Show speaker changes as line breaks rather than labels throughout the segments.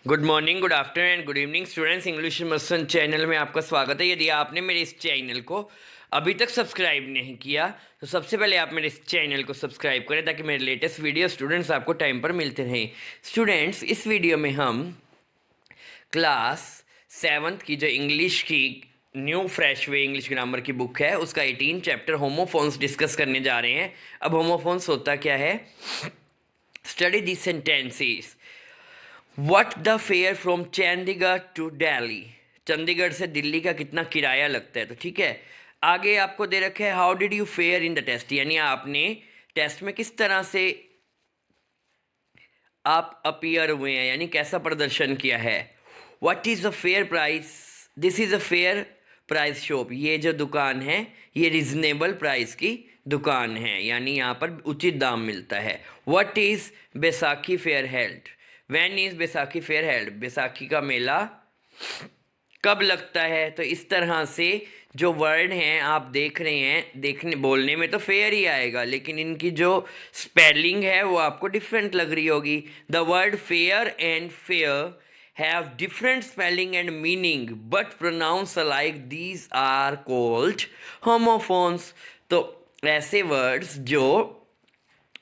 Good morning, good afternoon and good evening students. English मसन channel में आपका स्वागत है। यदि आपने मेरे इस चैनल को अभी तक सब्सक्राइब नहीं किया तो सबसे पहले आप मेरे इस चैनल को सब्सक्राइब करें ताकि मेरे लेटेस्ट वीडियो स्टूडेंट्स आपको टाइम पर मिलते रहें। स्टूडेंट्स, इस वीडियो में हम क्लास 7th की जो इंग्लिश की न्यू फ्रेश वे इंग्लिश ग्रामर की बुक है उसका 18 चैप्टर होमोफोन्स डिस्कस करने जा रहे हैं। अब होमोफोन्स होता क्या है? Study the sentences. What the fare from Chandigarh to Delhi. Chandigarh से दिल्ली का कितना किराया लगता है? तो ठीक है, आगे आपको दे रखा है how did you fare in the test, यानी आपने टेस्ट में किस तरह से आप अपीयर हुए हैं, यानी कैसा प्रदर्शन किया है। What is a fair price? This is a fair price shop. ये जो दुकान है ये रिजनेबल प्राइस की दुकान है, यानी यहाँ पर उचित दाम मिलता है। What is Baisakhi fair held? When is Baisakhi fair held? Baisakhi का मेला कब लगता है? तो इस तरह से जो वर्ड हैं आप देख रहे हैं, देखने बोलने में तो फेयर ही आएगा लेकिन इनकी जो स्पेलिंग है वो आपको डिफरेंट लग रही होगी। The word fair and fare have different spelling and meaning but pronounce alike, these are called homophones. तो ऐसे वर्ड्स जो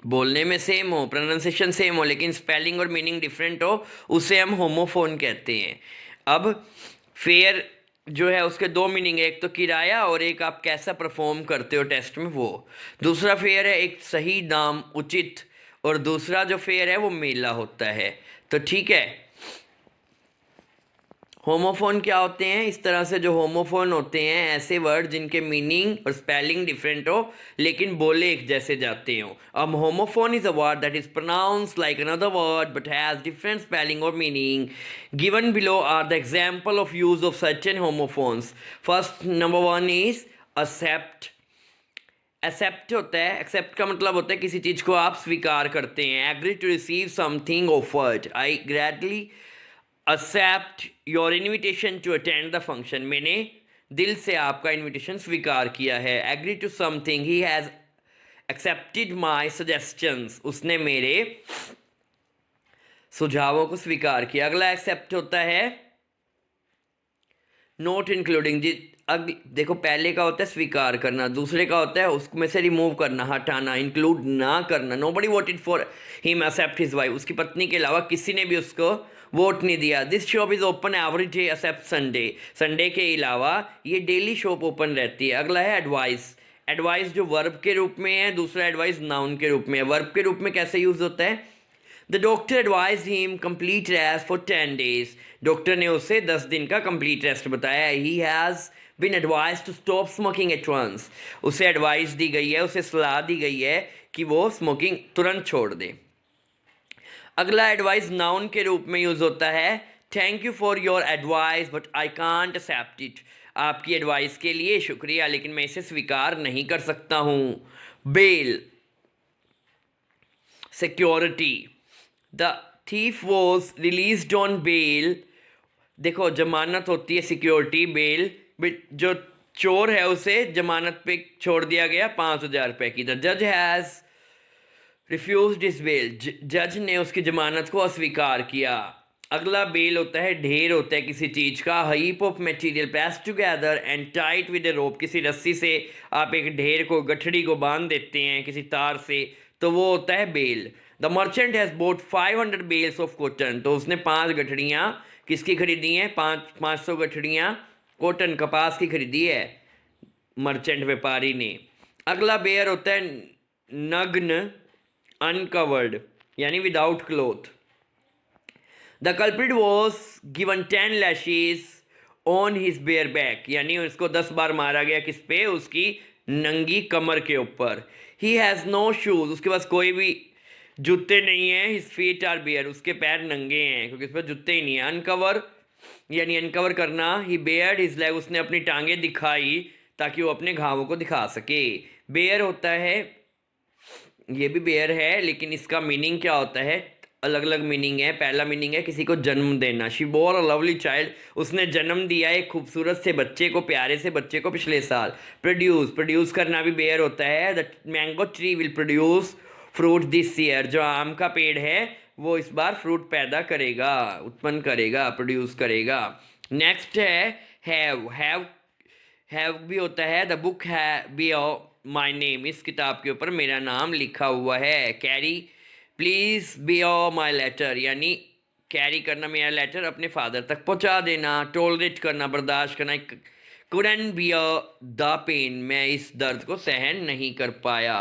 बोलने में सेम हो, प्रोनाउंसिएशन सेम हो लेकिन स्पेलिंग और मीनिंग डिफरेंट हो, उसे हम होमोफोन कहते हैं। अब फेयर जो है उसके दो मीनिंग है, एक तो किराया और एक आप कैसा परफॉर्म करते हो टेस्ट में वो। दूसरा फेयर है एक सही दाम, उचित, और दूसरा जो फेयर है वो मेला होता है। तो ठीक है, होमोफोन क्या होते हैं? इस तरह से जो होमोफोन होते हैं ऐसे वर्ड जिनके मीनिंग और स्पेलिंग डिफरेंट हो लेकिन बोले एक जैसे जाते हो। अब homophone is a word that is pronounced like another word but has different spelling और meaning. Given below are the example of use of certain homophones. First number one is except. Except होता है, accept का मतलब होता है किसी चीज़ को आप स्वीकार करते हैं। Agree to receive something offered, I gladly accept your invitation to attend the function. मैंने दिल से आपका इन्विटेशन स्वीकार किया है। Agree to something, he has accepted my suggestions, उसने मेरे सुझावों को स्वीकार किया। अगला एक्सेप्ट होता है नॉट इंक्लूडिंग। देखो, पहले का होता है स्वीकार करना, दूसरे का होता है उसमें से रिमूव करना, हटाना, इंक्लूड ना करना। Nobody voted for him except his wife, उसकी पत्नी के अलावा किसी ने भी उसको वोट नहीं दिया। This shop is open every day except Sunday, Sunday के अलावा ये डेली शॉप ओपन रहती है। अगला है एडवाइस। एडवाइस जो वर्ब के रूप में है, दूसरा एडवाइस नाउन के रूप में है। वर्ब के रूप में कैसे यूज होता है? The doctor advise him complete rest for 10 days, doctor ने उसे 10 दिन का कंप्लीट रेस्ट बताया। He has been advise to stop smoking at once, उसे एडवाइस दी गई है, उसे सलाह दी गई है कि वो स्मोकिंग तुरंत छोड़ दे। अगला एडवाइस नाउन के रूप में यूज होता है। Thank you for your advice but I can't accept it, आपकी एडवाइस के लिए शुक्रिया लेकिन मैं इसे स्वीकार नहीं कर सकता हूँ। Bail, security. The thief was released on bail. देखो, जमानत होती है सिक्योरिटी, बेल, बट जो चोर है उसे जमानत पे छोड़ दिया गया 5,000 रुपये की। द जज हैज़ रिफ्यूज दिस बेल, जज ने उसकी जमानत को अस्वीकार किया। अगला बेल होता है ढेर होता है किसी चीज़ का। Heap of material pressed together and tight with a rope, किसी रस्सी से आप एक ढेर को, गठड़ी को बांध देते हैं किसी तार से, तो वो होता है bail. The merchant has bought 500 bales of cotton, तो उसने 5 गठड़ियाँ किसकी खरीदी हैं? 500 गठड़ियाँ कॉटन, कपास की खरीदी है मर्चेंट व्यापारी ने। अगला बेयर होता है नग्न, अनकवर्ड, यानी without cloth. The culprit was given 10 lashes on his bare back, यानी उसको 10 बार मारा गया किस पे? उसकी नंगी कमर के ऊपर। ही हैज़ नो शूज, उसके पास कोई भी जूते नहीं हैं। हिज फीट आर बेयर, उसके पैर नंगे हैं क्योंकि उस पर जूते ही नहीं है। अनकवर यानी अनकवर करना। ही बेयर्ड हिज लेग, उसने अपनी टांगें दिखाई ताकि वो अपने घावों को दिखा सके। बेयर होता है, ये भी बेयर है लेकिन इसका मीनिंग क्या होता है? अलग अलग मीनिंग है। पहला मीनिंग है किसी को जन्म देना। She bore a lovely child, उसने जन्म दिया एक खूबसूरत से बच्चे को, प्यारे से बच्चे को पिछले साल। प्रोड्यूस, प्रोड्यूस करना भी बेयर होता है। The mango tree will produce fruit this year, जो आम का पेड़ है वो इस बार फ्रूट पैदा करेगा, उत्पन्न करेगा, प्रोड्यूस करेगा। नेक्स्ट है हैव भी होता है द बुक है बी माई नेम, इस किताब के ऊपर मेरा नाम लिखा हुआ है। Carry please by my letter, यानी कैरी करना मेरा लेटर अपने फादर तक पहुंचा देना। टोलरेट करना, बर्दाश्त करना। कुडन बी द पेन, मैं इस दर्द को सहन नहीं कर पाया।